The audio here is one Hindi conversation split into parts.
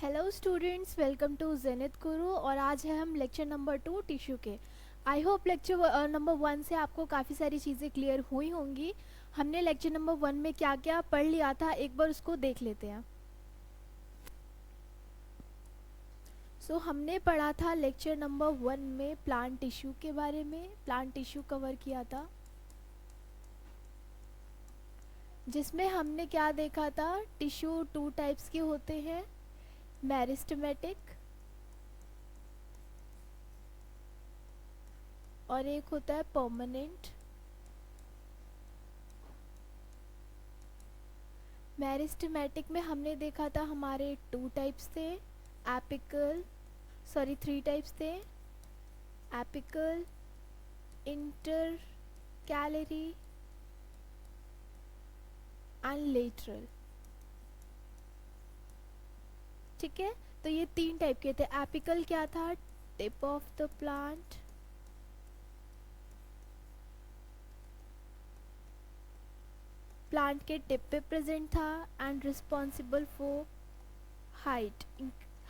Hello students, welcome to Zenith Guru. और आज है हम लेक्चर नंबर 2 टिश्यू के। आई होप लेक्चर नंबर 1 से आपको काफ़ी सारी चीज़ें क्लियर हुई होंगी। हमने लेक्चर नंबर 1 में क्या क्या पढ़ लिया था, एक बार उसको देख लेते हैं। हमने पढ़ा था लेक्चर नंबर 1 में प्लांट टिश्यू के बारे में। प्लांट टिश्यू कवर किया था, जिसमें हमने क्या देखा था, टिश्यू 2 टाइप्स के होते हैं, मेरिस्टेमेटिक और एक होता है परमानेंट। मेरिस्टेमेटिक में हमने देखा था हमारे 2 टाइप्स थे, एपिकल, सॉरी 3 टाइप्स थे, apical, inter calorie and lateral. ठीक है, तो ये 3 टाइप के थे। एपिकल क्या था, tip of the plant, plant के टिप पे प्रेजेंट था and responsible for height.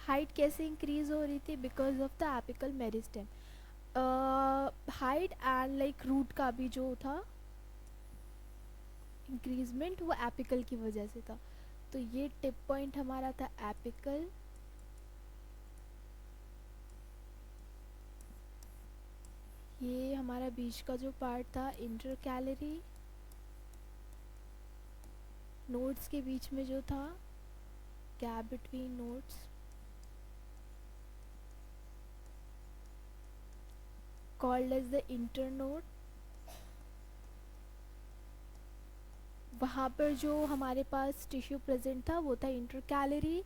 Height कैसे इंक्रीज हो रही थी, because of the apical meristem. Height and like root का भी जो था इंक्रीजमेंट, वो एपिकल की वजह से था। तो ये टिप पॉइंट हमारा था एपिकल। ये हमारा बीच का जो पार्ट था इंटर कैलरी, नोड्स के बीच में जो था, gap between nodes, called as the internode. वहाँ पर जो हमारे पास टिश्यू प्रेजेंट था वो था इंटर कैलरी।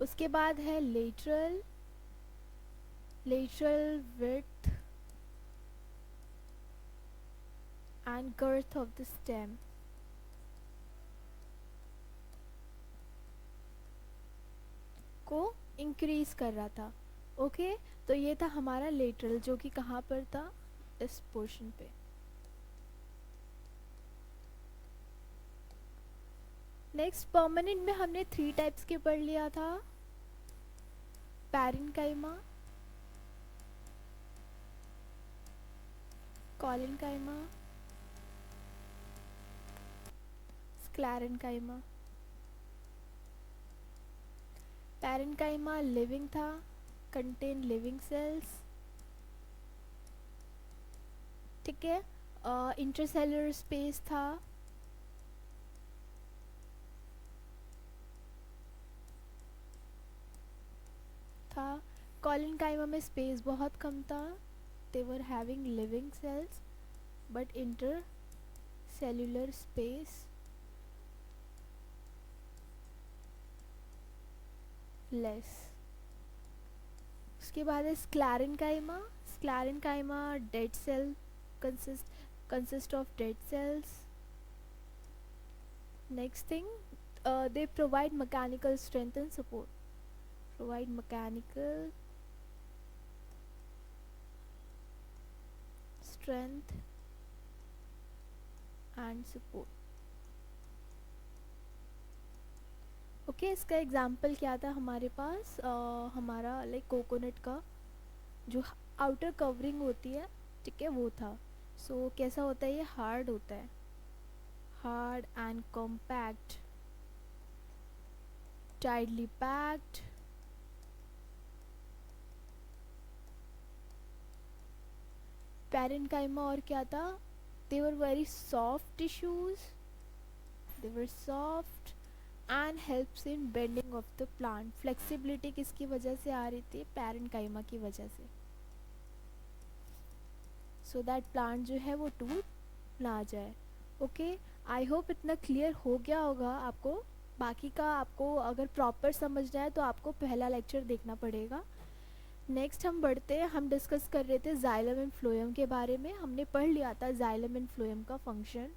उसके बाद है lateral, lateral width and girth of the stem. को इंक्रीज कर रहा था। ओके, तो ये था हमारा लेटरल, जो कि कहाँ पर था, इस पोर्शन पे। नेक्स्ट परमानेंट में हमने 3 टाइप्स के पढ़ लिया था, पैरेन्काइमा, कॉलेन्काइमा, स्क्लेरेन्काइमा। पैरेन्काइमा लिविंग था, कंटेन लिविंग सेल्स। ठीक है, इंटरसेलुलर स्पेस था, कॉलेन्काइमा में स्पेस बहुत कम था, they were having living cells but intercellular space less। उसके बाद है sclerenchyma. Sclerenchyma dead cell consist of dead cells। next thing, they provide mechanical strength and support, provide mechanical strength and support। Okay, इसका एग्जाम्पल क्या था हमारे पास, हमारा लाइक कोकोनट का जो आउटर कवरिंग होती है, ठीक है, वो था। कैसा होता है, ये हार्ड होता है, hard and compact, tightly packed. Parenchyma और क्या था, they were very soft tissues, they were soft and helps in bending of the plant। flexibility किसकी वजह से आ रही थी, पैरेन्काइमा की वजह से, so that plant जो है वो टूट ना जाए। ओके, आई होप इतना क्लियर हो गया होगा आपको। बाकी का आपको अगर प्रॉपर समझना है तो आपको पहला लेक्चर देखना पड़ेगा। नेक्स्ट हम बढ़ते हैं, हम डिस्कस कर रहे थे जाइलम एंड फ्लोएम के बारे में। हमने पढ़ लिया था जाइलम एंड फ्लोएम का फंक्शन,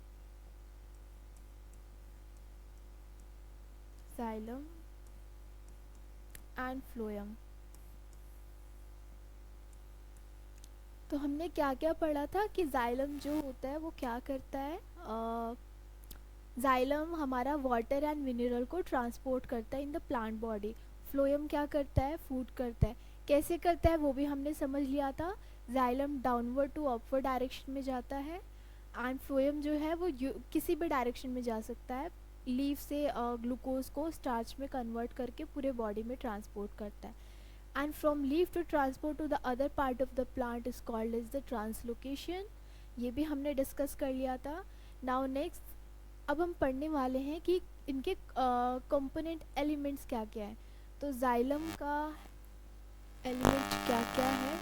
जाइलम एंड फ्लोएम। तो हमने क्या क्या पढ़ा था कि जाइलम जो होता है वो क्या करता है, जाइलम हमारा वाटर एंड मिनरल को ट्रांसपोर्ट करता है in the plant body phloem क्या करता है, फूड करता है। कैसे करता है वो भी हमने समझ लिया था। Xylem downward to upward direction में जाता है एंड फ्लोएम जो है वो किसी भी डायरेक्शन में जा सकता है। लीफ से ग्लूकोज को स्टार्च में कन्वर्ट करके पूरे बॉडी में ट्रांसपोर्ट करता है। And from leaf to transport to the other part of the plant is called as the translocation. ये भी हमने डिस्कस कर लिया था। नाउ नेक्स्ट अब हम पढ़ने वाले हैं कि इनके कंपोनेंट एलिमेंट्स क्या क्या है। तो जाइलम का एलिमेंट क्या क्या है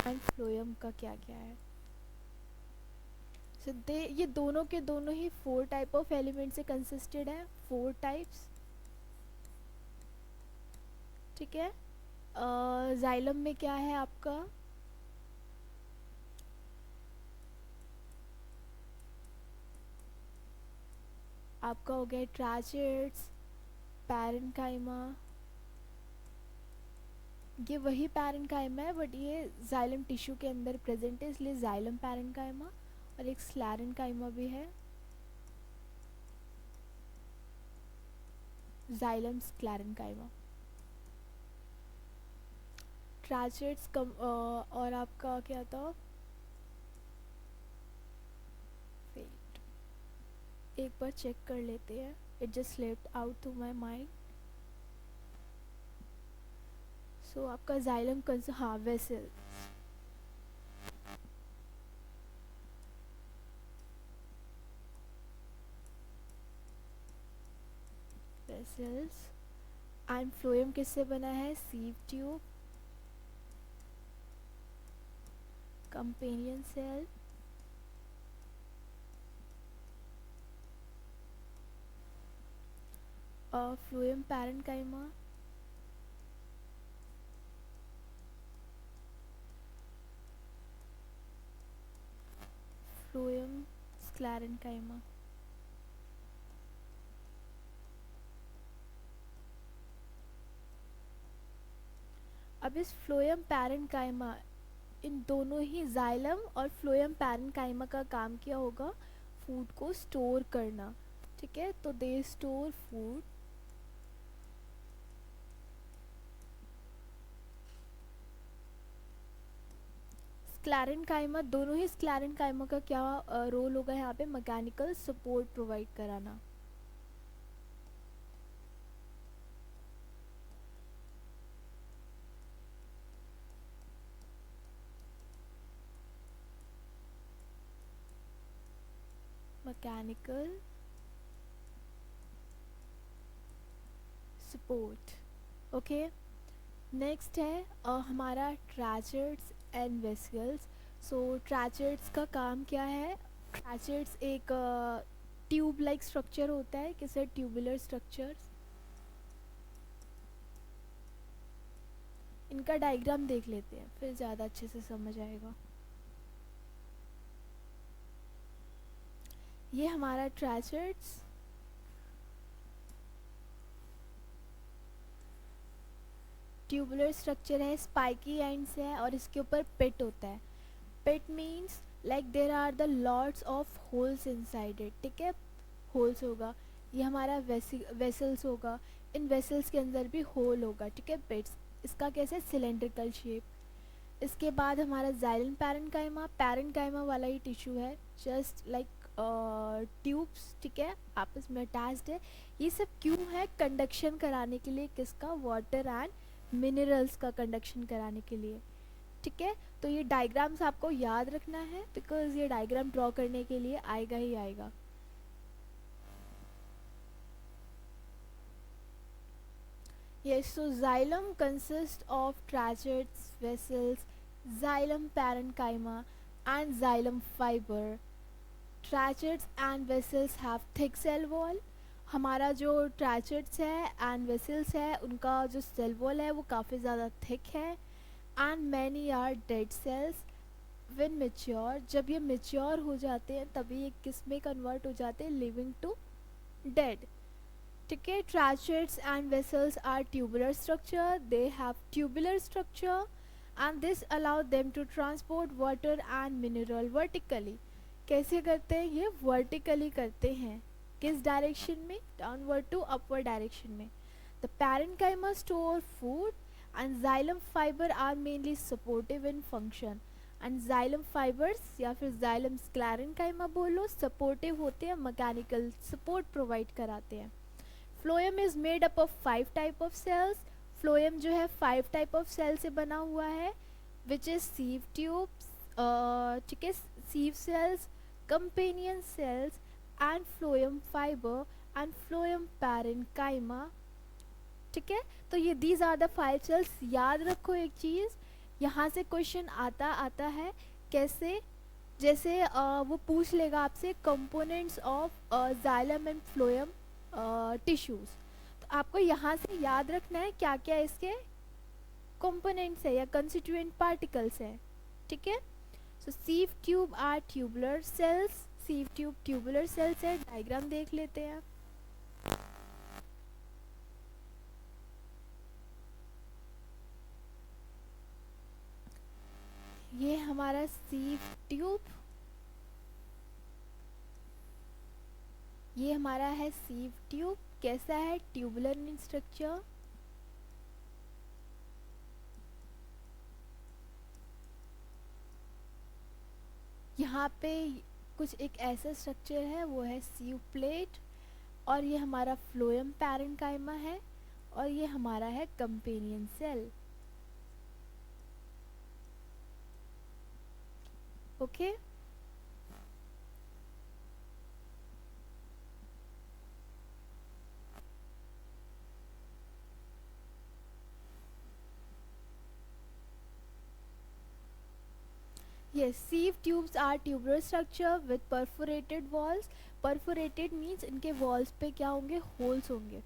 एंड फ्लोएम का क्या क्या है। सो ये दोनों के दोनों ही 4 टाइप ऑफ एलिमेंट से कंसिस्टेड है, 4 टाइप्स। ठीक है। जाइलम में क्या है आपका, आपका हो गया ट्राचेट्स, पैरेन्काइमा। ये वही पैरेन्काइमा है बट ये जाइलम टिश्यू के अंदर प्रेजेंट है इसलिए जाइलम पैरेन्काइमा। और एक स्क्लेरेन्काइमा भी है, जाइलम स्क्लेरेन्काइमा। ट्राचेट्स कम और आपका क्या था, वेट एक बार चेक कर लेते हैं, it just slipped out to my mind. So आपका जाइलम हाँ वेसल, वेसल्स। एंड फ्लोएम किससे बना है, sieve tube, companion cell, phloem parenchyma, phloem sclerenchyma. अब इस फ्लोएम पैरेन्काइमा, इन दोनों ही जाइलम और फ्लोएम पैरेन्काइमा का काम क्या होगा, फूड को स्टोर करना। ठीक है, तो दे स्टोर फूड। स्क्लेरेन्काइमा, दोनों ही स्क्लेरेन्काइमा का क्या रोल होगा यहाँ पे, मैकेनिकल सपोर्ट प्रोवाइड कराना। Mechanical support. ओके, नेक्स्ट है हमारा ट्रैचेट्स एंड वेसल्स। सो ट्रैचेट्स का काम क्या है, ट्रैचेट्स एक ट्यूब लाइक स्ट्रक्चर होता है, किसे ट्यूबुलर स्ट्रक्चर्स। इनका डायग्राम देख लेते हैं फिर ज़्यादा अच्छे से समझ आएगा। ये हमारा ट्रैचेट्स, ट्यूबुलर स्ट्रक्चर है, स्पाइकी एंड्स है और इसके ऊपर पिट होता है। Pit means like there are the lots of holes inside it. ठीक है, होल्स होगा। ये हमारा वेसल्स होगा, इन वेसल्स के अंदर भी होल होगा। ठीक है, पिट्स, इसका कैसे सिलेंड्रिकल शेप। इसके बाद हमारा जाइलम पैरेन्काइमा, पैरेन्काइमा वाला ही टिश्यू है, जस्ट लाइक ट्यूब्स। ठीक है, आपस में अटैच्ड है। ये सब क्यों है, कंडक्शन कराने के लिए, किसका, वाटर एंड मिनरल्स का कंडक्शन कराने के लिए। ठीक है, तो ये डायग्राम्स आपको याद रखना है बिकॉज ये डायग्राम ड्रॉ करने के लिए आएगा ही आएगा। Yes, so xylem consists of tracheids, vessels, xylem parenchyma and xylem fiber. Tracheids and vessels have thick cell wall. हमारा जो ट्रैचेट्स है एंड वेसल्स है उनका जो सेल वॉल है वो काफ़ी ज़्यादा थिक है। And many are dead cells when mature, जब ये मेच्योर हो जाते हैं तभी ये किस में कन्वर्ट हो जाते हैं, लिविंग टू डेड। ठीक है, tracheids and vessels are tubular structure, they have tubular structure and this allow them to transport water and mineral vertically. कैसे करते हैं ये, वर्टिकली करते हैं, किस डायरेक्शन में, डाउनवर्ड टू अपवर्ड डायरेक्शन में। The parenchyma store food and xylem fiber are mainly supportive in function. And xylem fibers या फिर xylem sclerenchyma बोलो सपोर्टिव होते हैं, मैकेनिकल सपोर्ट प्रोवाइड कराते हैं. Phloem is made up of 5 type of cells. Phloem जो है 5 टाइप ऑफ सेल से बना हुआ है, विच इज सीव ट्यूब्स, ठीक है, sieve cells, companion cells and phloem fibre and phloem parenchyma. ठीक है, तो ये दीज आर द 5 सेल्स. याद रखो एक चीज़, यहाँ से क्वेश्चन आता है कैसे, जैसे वो पूछ लेगा आपसे components of xylem and phloem tissues. तो आपको यहाँ से याद रखना है क्या क्या इसके कंपोनेंट्स है या कंस्टिट्यूएंट पार्टिकल्स है. ठीक है, so sieve tube are tubular cells. Sieve tube tubular cells है. डायग्राम देख लेते हैं. ये हमारा सीव ट्यूब, ये हमारा है सीव ट्यूब. कैसा है, ट्यूबुलर इन स्ट्रक्चर. यहाँ पे कुछ एक ऐसा स्ट्रक्चर है, वो है सीव प्लेट. और ये हमारा फ्लोएम पैरेन्काइमा है, और ये हमारा है companion cell. Okay, yes, sieve tubes are tubular structure with perforated walls. perforated means इनके walls पे क्या होंगे, holes होंगे.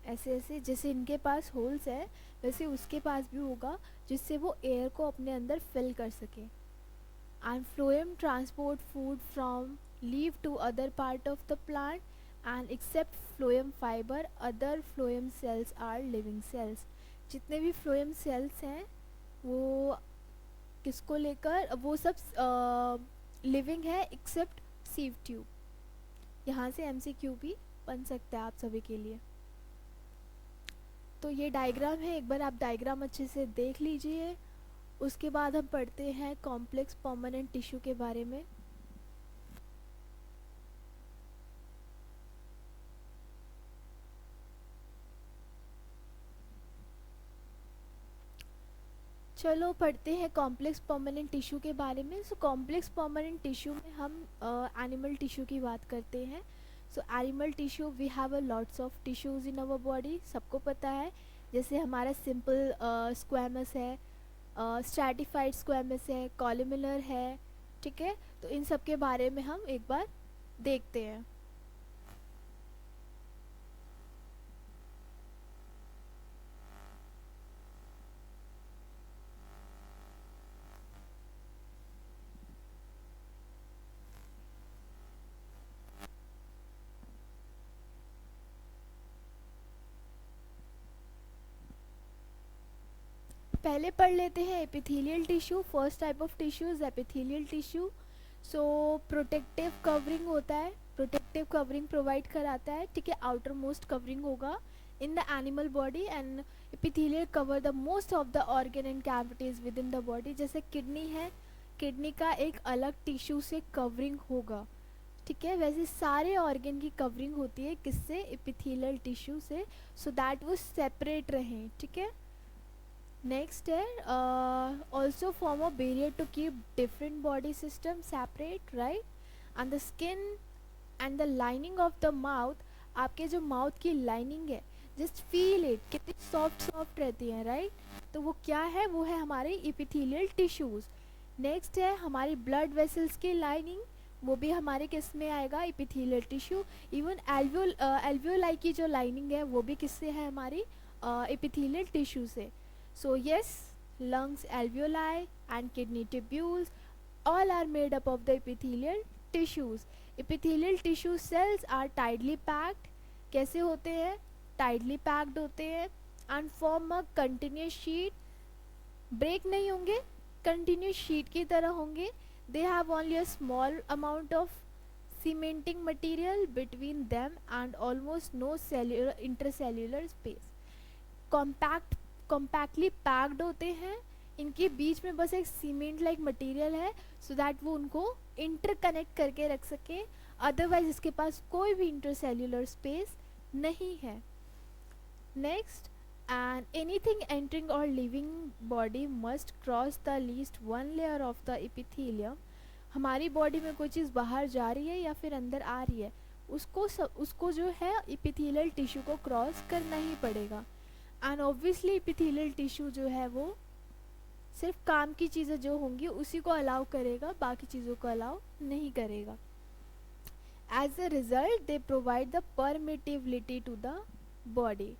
ऐसे ऐसे जैसे इनके पास होल्स है, वैसे उसके पास भी होगा, जिससे वो एयर को अपने अंदर फिल कर सके. And phloem transport food from leave to other part of the plant. And except phloem fibre other phloem cells are living cells. जितने भी फ्लोएम सेल्स हैं वो किसको लेकर, वो सब लिविंग है एक्सेप्ट सीव ट्यूब. यहाँ से MCQ भी बन सकता है आप सभी के लिए. तो ये डायग्राम है, एक बार आप डायग्राम अच्छे से देख लीजिए. उसके बाद हम पढ़ते हैं कॉम्प्लेक्स परमानेंट टिश्यू के बारे में. चलो पढ़ते हैं कॉम्प्लेक्स परमानेंट टिश्यू के बारे में. सो कॉम्प्लेक्स परमानेंट टिश्यू में हम एनिमल टिश्यू की बात करते हैं. So animal tissue we have a lots of tissues in our body, सबको पता है. जैसे हमारा सिंपल स्क्वैमस है, स्ट्रैटिफाइड स्क्वैमस है, कॉलमुलर है. ठीक है, तो इन सब के बारे में हम एक बार देखते हैं. पहले पढ़ लेते हैं epithelial tissue. First type of tissue is epithelial tissue. So protective covering होता है, प्रोटेक्टिव कवरिंग प्रोवाइड कराता है. ठीक है, आउटर मोस्ट कवरिंग होगा in the animal body. And epithelial cover the most of the organ and cavities with in the body. जैसे किडनी है, किडनी का एक अलग टिश्यू से कवरिंग होगा. ठीक है, वैसे सारे ऑर्गन की कवरिंग होती है किससे, एपिथेलियल टिश्यू से, सो दैट वो सेपरेट रहें. ठीक है, नेक्स्ट है also form a barrier to keep different body systems separate, right? And the skin and the lining of the mouth, आपके जो माउथ की लाइनिंग है, जस्ट फील इट, कितनी सॉफ्ट सॉफ्ट रहती है, राइट? तो वो क्या है, वो है हमारे एपिथेलियल टिश्यूज. नेक्स्ट है हमारी ब्लड वेसल्स की लाइनिंग, वो भी हमारे किस में आएगा, एपिथेलियल टिश्यू. इवन एल्वियोलाई की जो लाइनिंग है वो भी किससे है, हमारी एपिथेलियल टिश्यू से. So yes, lungs, alveoli and kidney tubules all are made up of the epithelial tissues. Epithelial tissue cells are tightly packed. कैसे होते हैं, tightly packed होते हैं and form a continuous sheet. break नहीं होंगे, continuous sheet की तरह होंगे. They have only a small amount of cementing material between them and almost no cellular intercellular space. Compact compactly packed होते हैं, इनके बीच में बस एक सीमेंट लाइक मटेरियल है सो दैट वो उनको इंटरकनेक्ट करके रख सके, अदरवाइज इसके पास कोई भी इंटरसेल्यूलर स्पेस नहीं है। नेक्स्ट, एंड एनीथिंग एंटरिंग और living body must cross the least one layer of the epithelium. हमारी बॉडी में कोई चीज़ बाहर जा रही है या फिर अंदर आ रही है, उसको जो है एपिथेलियल टिश्यू को क्रॉस करना ही पड़ेगा। एंड ऑब्वियसली एपिथेलियल टिश्यू जो है वो सिर्फ काम की चीज़ें जो होंगी उसी को अलाउ करेगा, बाकी चीज़ों को अलाउ नहीं करेगा। As a result they provide the permeability to the body.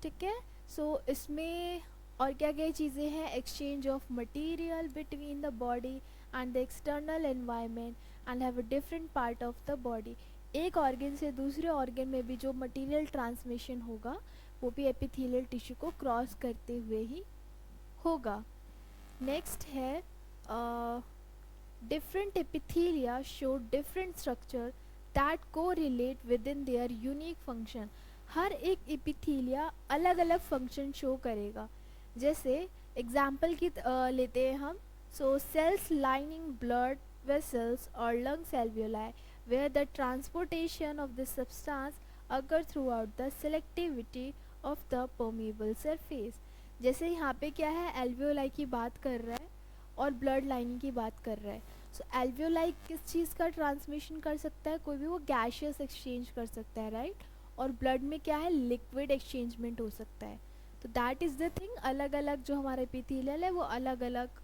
ठीक है, सो इसमें और क्या क्या चीज़ें हैं, exchange of material between the body and the external environment and have a different part of the body. एक ऑर्गन से दूसरे ऑर्गन में भी जो मटेरियल ट्रांसमिशन होगा वो भी एपिथेलियल टिश्यू को क्रॉस करते हुए ही होगा। नेक्स्ट है different epithelia show different structure that correlate with in their unique function. हर एक एपिथेलिया अलग अलग फंक्शन शो करेगा। जैसे एग्जाम्पल की लेते हैं हम, so cells lining blood vessels और lungs alveoli where the transportation of this substance occur throughout the selectivity of the permeable surface। जैसे यहाँ पे क्या है, एल्वियोलाई की बात कर रहा है और ब्लड लाइनिंग की बात कर रहा है। सो एल्वियोलाई किस चीज़ का ट्रांसमिशन कर सकता है, कोई भी वो गैशियस एक्सचेंज कर सकता है, राइट। और ब्लड में क्या है, लिक्विड एक्सचेंजमेंट हो सकता है। तो दैट इज़ द थिंग, अलग अलग जो हमारा एपिथेलियल है वो अलग अलग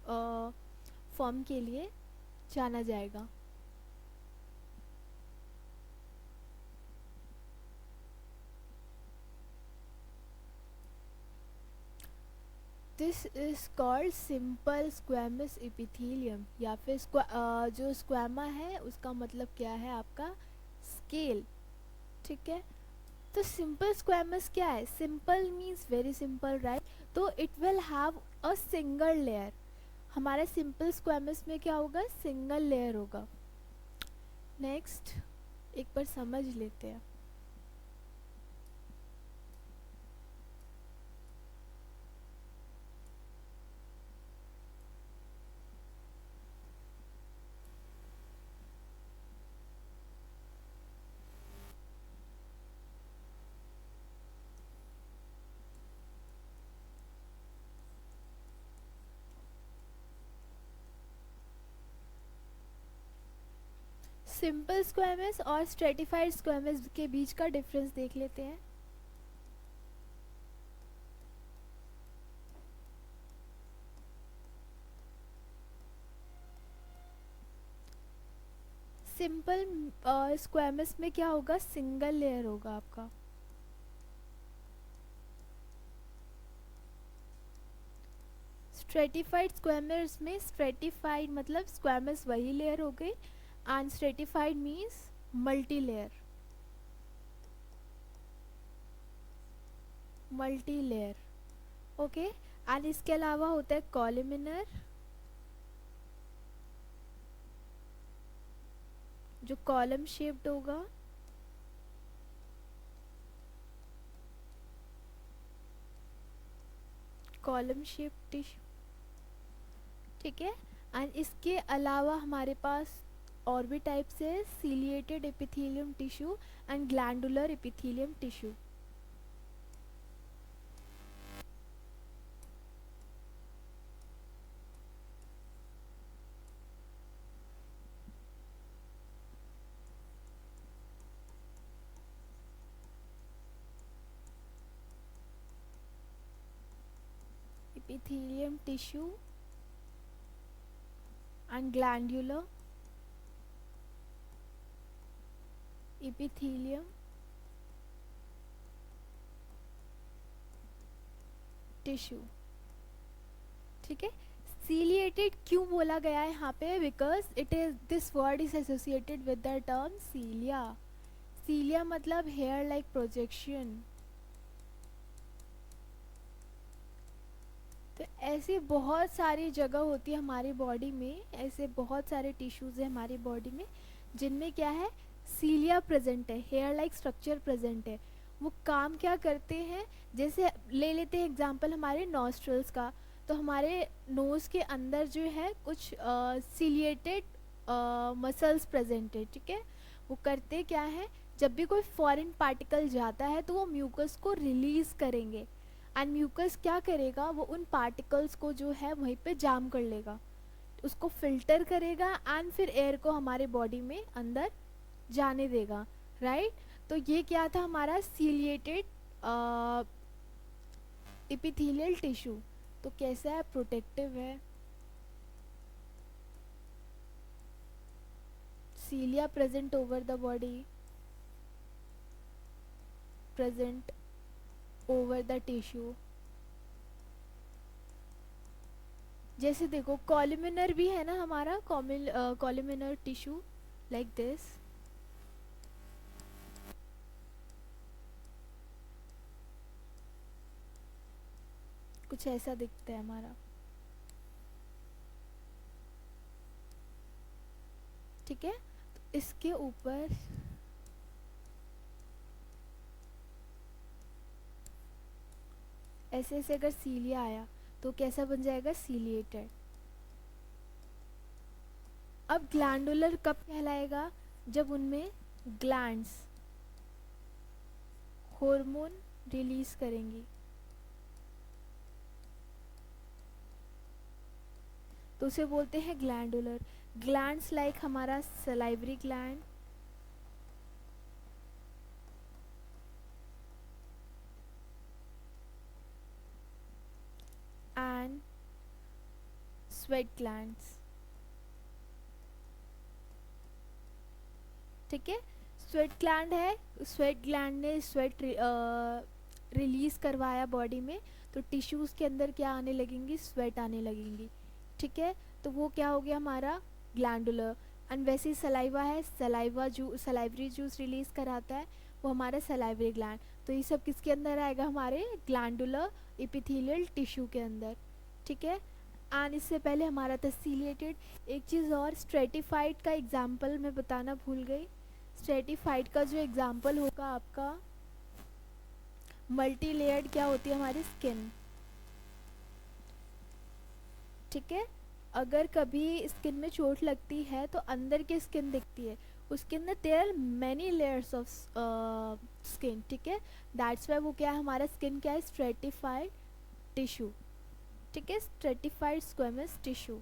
फॉर्म के लिए जाना जाएगा। This is called simple squamous epithelium, या फिर जो स्क्वैमा है उसका मतलब क्या है आपका स्केल। ठीक है, तो सिंपल स्क्वैमस क्या है, simple means very simple, right. तो it will have a single layer. हमारा सिंपल स्क्वैमस में क्या होगा, सिंगल लेयर होगा। नेक्स्ट एक बार समझ लेते हैं। सिंपल स्क्वैमस और स्ट्रेटिफाइड स्क्वैमस के बीच का डिफरेंस देख लेते हैं। सिंपल स्क्वैमस में क्या होगा, सिंगल लेयर होगा आपका। स्ट्रेटिफाइड स्क्वैमस में, स्ट्रेटिफाइड मतलब स्क्वैमस वही लेयर हो गई, and stratified means multi layer, multi layer. Okay, and इसके अलावा होता है कॉलमिनर, जो कॉलम शेप्ड होगा, कॉलम शेप्ड टिश्यू। ठीक है, एंड इसके अलावा हमारे पास और भी टाइप्स है, ciliated epithelium tissue and glandular epithelium tissue. Epithelium tissue and glandular epithelium tissue. ठीक है, सीलिएटेड क्यों बोला गया है यहाँ पे, because it is this word is associated with the term cilia. Cilia मतलब हेयर लाइक प्रोजेक्शन। तो ऐसी बहुत सारी जगह होती है हमारी बॉडी में, ऐसे बहुत सारे टिश्यूज़ हैं हमारी बॉडी में जिनमें क्या है, सीलिया प्रेजेंट है, हेयर लाइक स्ट्रक्चर प्रेजेंट है। वो काम क्या करते हैं, जैसे ले लेते हैं एग्जांपल हमारे नॉस्ट्रल्स का। तो हमारे नोज़ के अंदर जो है कुछ सीलिएटेड मसल्स प्रेजेंट है, ठीक है। वो करते क्या है, जब भी कोई फॉरेन पार्टिकल जाता है तो वो म्यूकस को रिलीज़ करेंगे, एंड म्यूकस क्या करेगा, वो उन पार्टिकल्स को जो है वहीं पे जाम कर लेगा, उसको फिल्टर करेगा एंड फिर एयर को हमारे बॉडी में अंदर जाने देगा, राइट। तो ये क्या था हमारा सीलिएटेड इपिथेलियल टिश्यू। तो कैसा है, प्रोटेक्टिव है। Cilia present over the body, present over the tissue. जैसे देखो कॉलमिनर भी है ना हमारा, कॉलमिनर टिश्यू लाइक दिस, कुछ ऐसा दिखता है हमारा, ठीक है। तो इसके ऊपर ऐसे ऐसे अगर सीलिया आया तो कैसा बन जाएगा, सीलिएटेड। अब ग्लैंडुलर कब कहलाएगा, जब उनमें ग्लैंड्स हार्मोन रिलीज करेंगी, तो उसे बोलते हैं ग्लैंडुलर। ग्लैंड्स लाइक हमारा salivary gland, and sweat glands, ठीक है। स्वेट ग्लैंड है, स्वेट ग्लैंड ने स्वेट रिलीज करवाया बॉडी में, तो टिश्यूज़ के अंदर क्या आने लगेंगी, स्वेट आने लगेंगी, ठीक है। तो वो क्या हो गया हमारा ग्लैंडुलर। एंड वैसे ही सलाइवा है, सलाइवरी जूस रिलीज कराता है, वो हमारा सलाइवरी ग्लैंड। तो ये सब किसके अंदर आएगा, हमारे ग्लैंडुलर इपिथेलियल टिश्यू के अंदर, ठीक है। एंड इससे पहले हमारा था सीलिएटेड। एक चीज़ और, स्ट्रेटिफाइड का एग्जाम्पल मैं बताना भूल गई। स्ट्रेटिफाइड का जो एग्जाम्पल होगा आपका, मल्टी लेयर्ड क्या होती है हमारी स्किन, ठीक है। अगर कभी स्किन में चोट लगती है तो अंदर की स्किन दिखती है, उसके अंदर there are many layers of skin, ठीक है। दैट्स वाई वो क्या है, हमारा स्किन क्या है, स्ट्रेटिफाइड टिश्यू, ठीक है, स्ट्रेटिफाइड स्क्वेमस टिश्यू।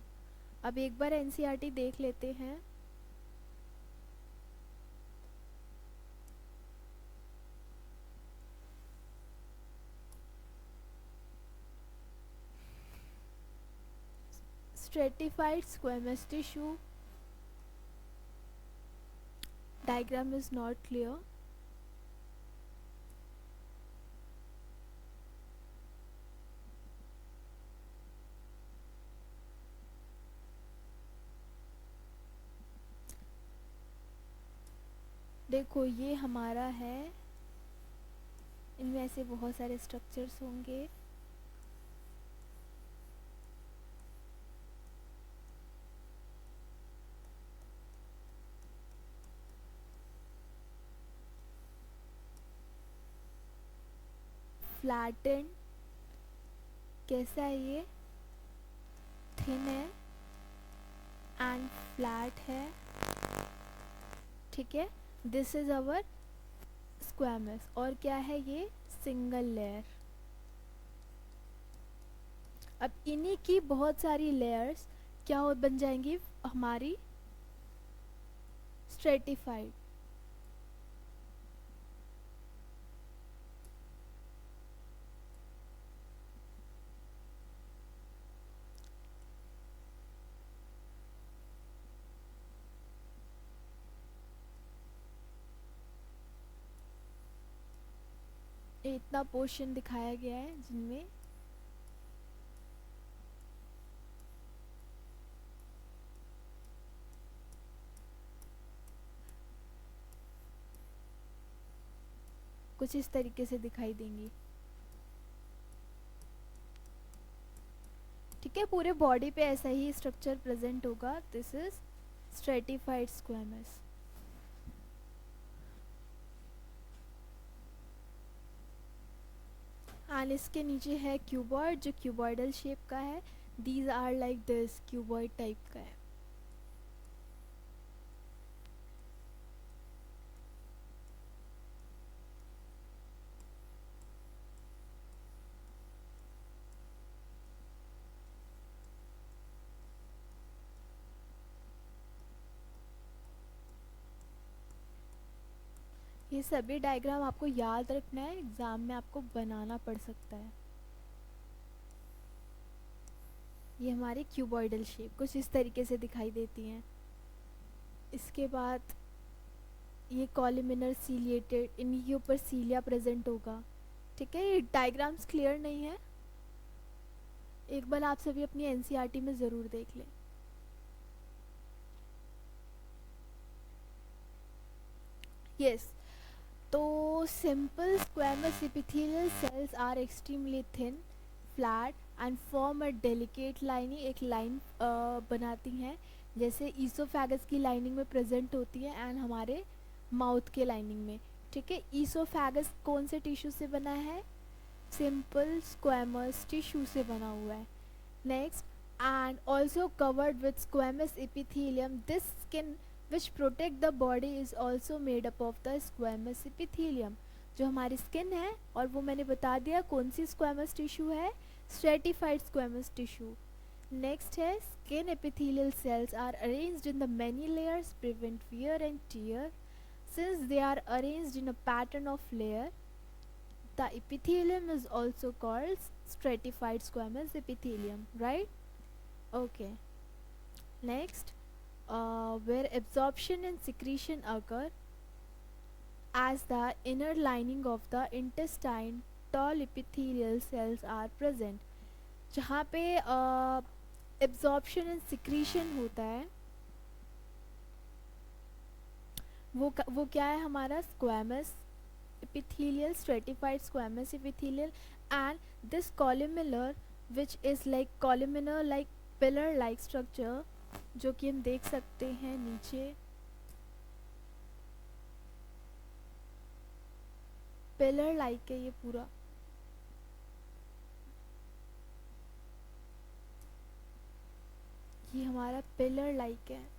अब एक बार एनसीईआरटी देख लेते हैं। Stratified squamous tissue diagram is not clear. देखो ये हमारा है, इनमें ऐसे बहुत सारे स्ट्रक्चर्स होंगे। फ्लैटन, कैसा है ये, थिन है एंड फ्लैट है, ठीक है। दिस इज अवर स्क्वामस, और क्या है ये, सिंगल लेयर। अब इन्हीं की बहुत सारी लेयर्स क्या हो बन जाएंगी हमारी स्ट्रेटिफाइड। इतना पोर्शन दिखाया गया है जिनमें कुछ इस तरीके से दिखाई देंगी, ठीक है। पूरे बॉडी पे ऐसा ही स्ट्रक्चर प्रेजेंट होगा। This is stratified squamous. And इसके नीचे है क्यूबॉइड जो क्यूबॉइडल शेप का है. These are like this, cuboid type का है. ये सभी डायग्राम आपको याद रखना है, एग्ज़ाम में आपको बनाना पड़ सकता है. ये हमारी क्यूबॉइडल शेप कुछ इस तरीके से दिखाई देती हैं. इसके बाद ये कॉलमिनर सीलिएटेड, इन्हीं के ऊपर सीलिया प्रेजेंट होगा. ठीक है, ये डायग्राम्स क्लियर नहीं है, एक बार आप सभी अपनी एनसीईआरटी में ज़रूर देख लें. यस, तो simple squamous epithelial cells are extremely thin, flat and form a delicate lining. एक लाइन बनाती हैं जैसे ईसोफेगस की लाइनिंग में प्रेजेंट होती है एंड हमारे माउथ के लाइनिंग में. ठीक है, ईसोफेगस कौन से टिश्यू से बना है? सिंपल स्क्वैमस टिश्यू से बना हुआ है. Next, and also covered with squamous epithelium. This skin which protect the body is also made up of the squamous epithelium. जो हमारी स्किन है, और वो मैंने बता दिया कौन सी स्क्वैमस टिश्यू है, स्ट्रेटिफाइड स्क्वैमस टिश्यू. नेक्स्ट है skin epithelial cells are arranged in the many layers prevent wear and tear. Since they are arranged in a pattern of layer, the epithelium is also called stratified squamous epithelium, right? Okay. Next, where absorption and secretion occur as the inner lining of the intestine, tall epithelial cells are present. जहाँ पे absorption and secretion होता है वो क्या है हमारा squamous epithelial, stratified squamous epithelial. And this columnar which is like columnar like pillar like structure, जो कि हम देख सकते हैं नीचे, पिलर लाइक है ये पूरा. ये हमारा पिलर लाइक है.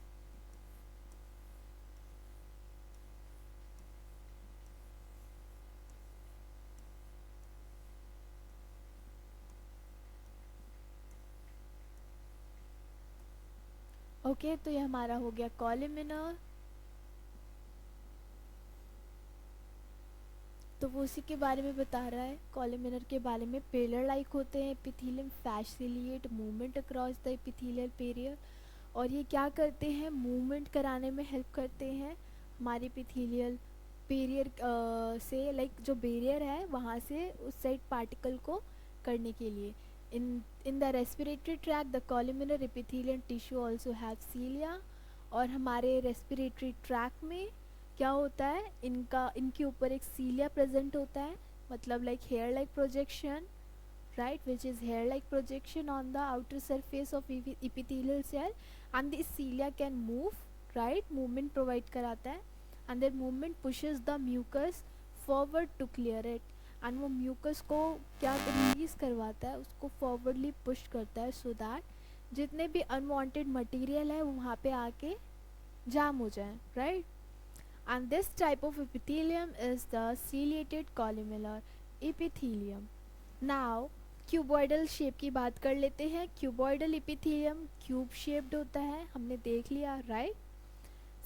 ओके, तो ये हमारा हो गया कॉलमिनर. तो वो उसी के बारे में बता रहा है, कॉलमिनर के बारे में. पेलर लाइक होते हैं epithelium, फैसिलिएट movement across the epithelial Periyar. और ये क्या करते हैं, मूवमेंट कराने में हेल्प करते हैं हमारे एपिथेलियल पेरियर से, लाइक जो बैरियर है वहाँ से उस साइड पार्टिकल को करने के लिए. in the respiratory tract the columnar epithelial tissue also have cilia. और हमारे respiratory tract में क्या होता है, इनके ऊपर एक cilia present होता है, मतलब like hair like projection, right, which is hair like projection on the outer surface of epithelial cell. And this cilia can move, right, movement provide कराता है. And that movement pushes the mucus forward to clear it. And वो म्यूकस को क्या रिलीज़ करवाता है, उसको फॉरवर्डली पुश करता है सो दैट जितने भी अनवांटेड मटेरियल है वो वहाँ पे आके जाम हो जाए, right. And this type of epithelium is the ciliated columnar epithelium. Now cuboidal shape की बात कर लेते हैं. क्यूबॉइडल एपिथेलियम क्यूब शेप्ड होता है, हमने देख लिया, right.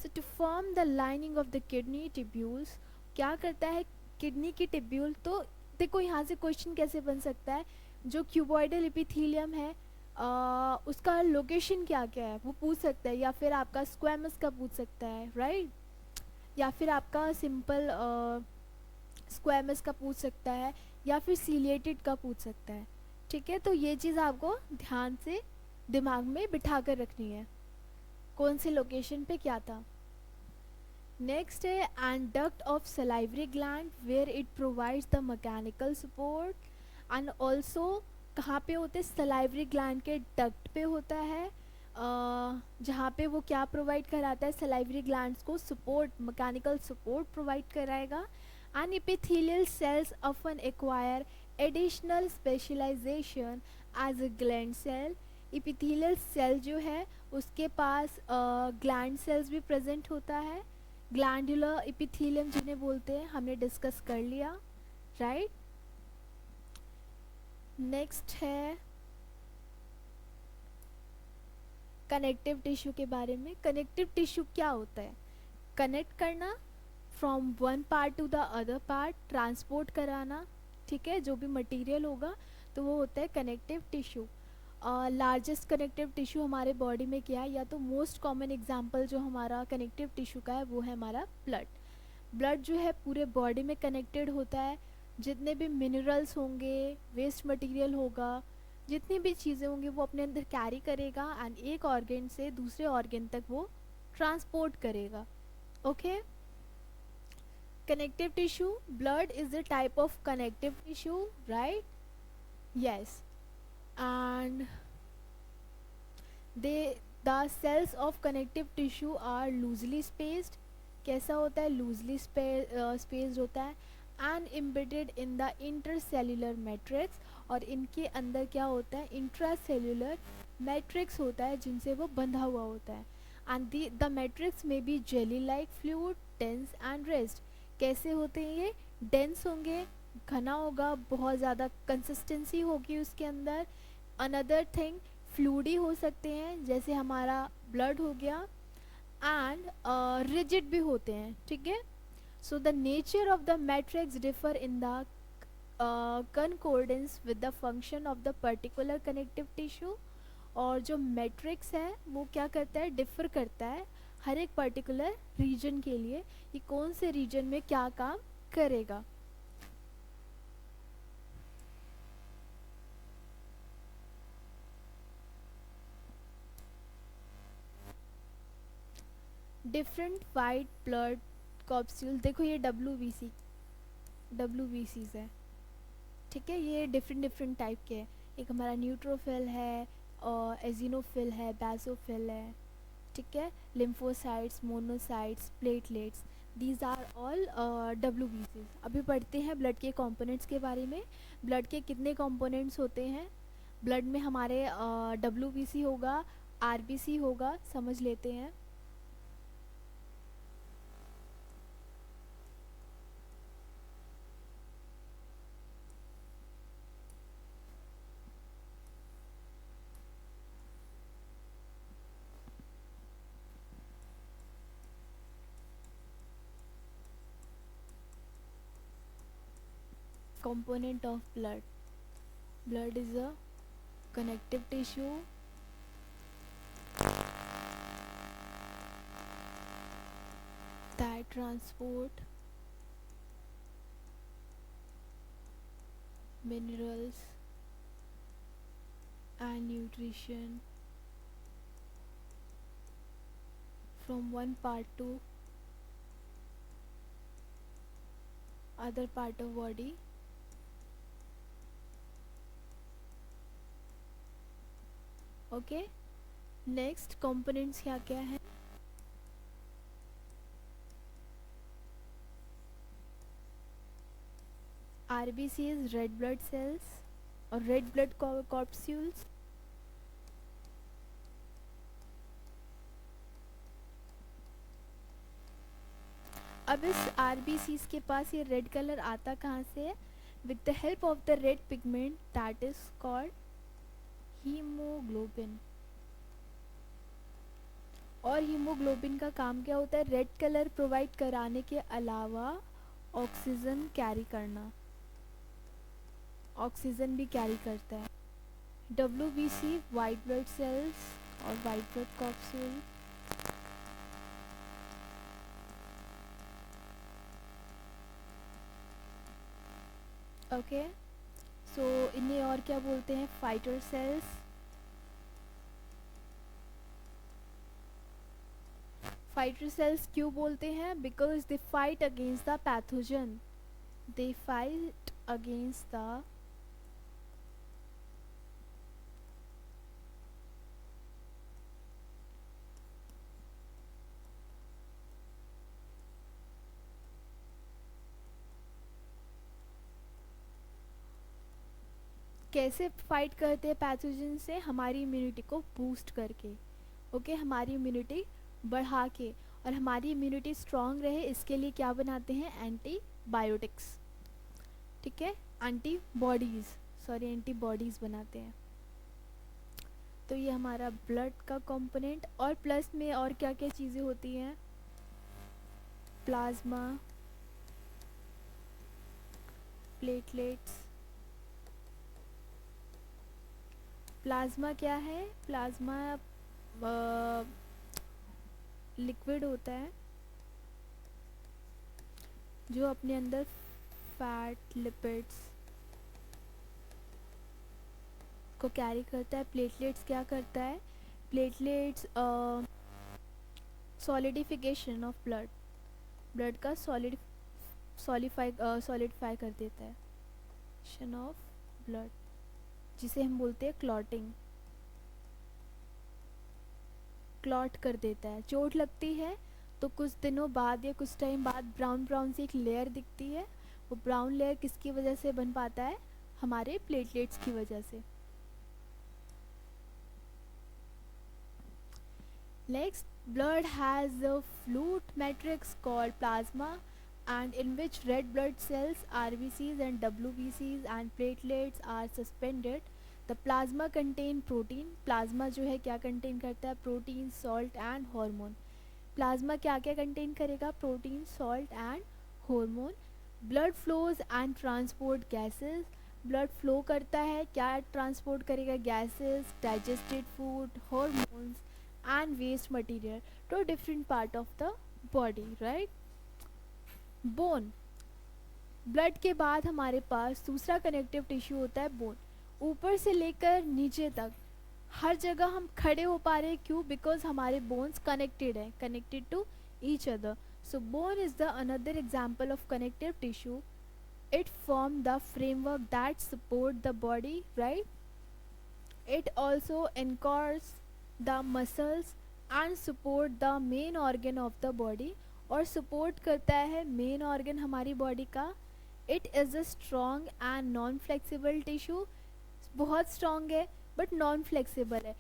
So to form the lining of the kidney tubules, क्या करता है किडनी की टिब्यूल. तो देखो यहाँ से क्वेश्चन कैसे बन सकता है, जो क्यूबॉइडल एपिथेलियम है उसका लोकेशन क्या क्या है वो पूछ सकता है, या फिर आपका स्क्वैमस का पूछ सकता है, राइट, या फिर आपका सिंपल स्क्वैमस का पूछ सकता है, या फिर सीलिएटेड का पूछ सकता है. ठीक है, तो ये चीज़ आपको ध्यान से दिमाग में बिठा कर रखनी है, कौन से लोकेशन पे क्या था. नेक्स्ट है and duct of salivary gland where it provides the mechanical support. And also कहाँ पे होते हैं, सलाइवरी ग्लैंड के डक्ट पे होता है, जहाँ पे वो क्या प्रोवाइड कराता है, सलाइवरी ग्लैंड्स को सपोर्ट, मैकेनिकल सपोर्ट प्रोवाइड कराएगा. And epithelial cells often acquire additional specialization as a gland cell. epithelial cell जो है उसके पास ग्लैंड सेल्स भी प्रेजेंट होता है. ग्लैंडुलर इपिथेलियम जिन्हें बोलते हैं हमने डिस्कस कर लिया, राइट. नेक्स्ट है कनेक्टिव टिश्यू के बारे में. कनेक्टिव टिश्यू क्या होता है? कनेक्ट करना, from one part two the other part, transport कराना, ठीक है, जो भी मटेरियल होगा तो वो होता है connective tissue. Largest connective tissue हमारे बॉडी में क्या है, या तो मोस्ट कॉमन एग्जांपल जो हमारा कनेक्टिव टिश्यू का है वो है हमारा ब्लड. ब्लड जो है पूरे बॉडी में कनेक्टेड होता है. जितने भी मिनरल्स होंगे, वेस्ट मटेरियल होगा, जितनी भी चीज़ें होंगी वो अपने अंदर कैरी करेगा एंड एक ऑर्गन से दूसरे ऑर्गन तक वो ट्रांसपोर्ट करेगा. Okay. connective tissue, blood is a type of connective tissue, right? Yes. And the cells of connective tissue are loosely spaced. कैसा होता है? loosely spaced होता है and embedded in the intercellular matrix. और इनके अंदर क्या होता है? intracellular matrix होता है जिनसे वो बंधा हुआ होता है. and the matrix may be jelly like fluid, dense and rest. कैसे होते हैं ये? डेंस होंगे, घना होगा, बहुत ज़्यादा कंसिस्टेंसी होगी उसके अंदर. अनदर थिंग, फ्लूडी हो सकते हैं जैसे हमारा ब्लड हो गया. एंड रिजिड भी होते हैं, ठीक है. So the nature of the matrix differ in the concordance with the function of the particular connective tissue. और जो मैट्रिक्स है वो क्या करता है? डिफर करता है हर एक पर्टिकुलर रीजन के लिए कि कौन से रीजन में क्या काम करेगा. Different white blood corpuscle. देखो ये डब्ल्यू है, ठीक है. ये डिफरेंट टाइप के हैं. एक हमारा न्यूट्रोफिल है और एजिनोफिल है, बेसोफिल है, ठीक है. Lymphocytes, monocytes, platelets, these are all W. अभी पढ़ते हैं ब्लड के कंपोनेंट्स के बारे में. ब्लड के कितने कंपोनेंट्स होते हैं? ब्लड में हमारे डब्ल्यू होगा, आरबीसी होगा, समझ लेते हैं. Component of blood. Blood is a connective tissue that transport minerals and nutrition from one part to other part of body. Okay. Next components क्या क्या है? RBC is red blood cells और रेड ब्लड कॉर्पस्यूल्स. अब इस आरबीसी के पास ये रेड कलर आता कहाँ से है? With the help of the red pigment that is called haemoglobin. और हीमोग्लोबिन का काम क्या होता है? रेड कलर प्रोवाइड कराने के अलावा ऑक्सीजन कैरी करना. ऑक्सीजन भी कैरी करता है. डब्ल्यूबीसी वाइट ब्लड सेल्स और वाइट ब्लड कॉप्सूल. ओके. सो इन्हें और क्या बोलते हैं? Fighter sales. फाइटर सेल्स क्यों बोलते हैं? Because they fight against the pathogen. They fight against the कैसे फाइट करते हैं पैथोजन से? हमारी इम्यूनिटी को बूस्ट करके, ओके, हमारी इम्यूनिटी बढ़ा के। और हमारी इम्यूनिटी स्ट्रांग रहे इसके लिए क्या बनाते हैं? एंटीबायोटिक्स, ठीक है, एंटीबॉडीज़ बनाते हैं। तो ये हमारा ब्लड का कंपोनेंट। और प्लस में और क्या क्या चीज़ें होती हैं? Plasma, platelets. प्लाज्मा क्या है? प्लाज्मा लिक्विड होता है जो अपने अंदर फैट, लिपिड्स को कैरी करता है। प्लेटलेट्स क्या करता है? Platelets solidification of blood, blood का सॉलिडिफाई कर देता है, शन ऑफ ब्लड, जिसे हम बोलते हैं क्लॉटिंग। क्लॉट कर देता है। चोट लगती है तो कुछ दिनों बाद या कुछ टाइम बाद ब्राउन ब्राउन सी एक लेयर दिखती है। वो ब्राउन लेयर किसकी वजह से बन पाता है? हमारे प्लेटलेट्स की वजह से। Next, blood has a fluid matrix called plasma, and in which red blood cells, RBCs and WBCs and platelets are suspended. The plasma contain protein. Plasma जो है क्या contain करता है? Protein, salt and hormone. Plasma क्या क्या contain करेगा? Protein, salt and hormone. Blood flows and transport gases. Blood flow करता है, क्या ट्रांसपोर्ट करेगा? Gases, digested food, hormones and waste material to different part of the body, right? Bone, blood के बाद हमारे पास दूसरा कनेक्टिव टिश्यू होता है बोन। ऊपर से लेकर नीचे तक हर जगह हम खड़े हो पा रहे हैं, क्यों? बिकॉज हमारे बोन्स कनेक्टेड है, connected to each other. So bone is the another example of connective tissue. It form the framework that support the body, right? It also anchors the muscles and support the main organ of the body, और support करता है main organ हमारी body का. It is a strong and non-flexible tissue. बहुत strong है but non-flexible है.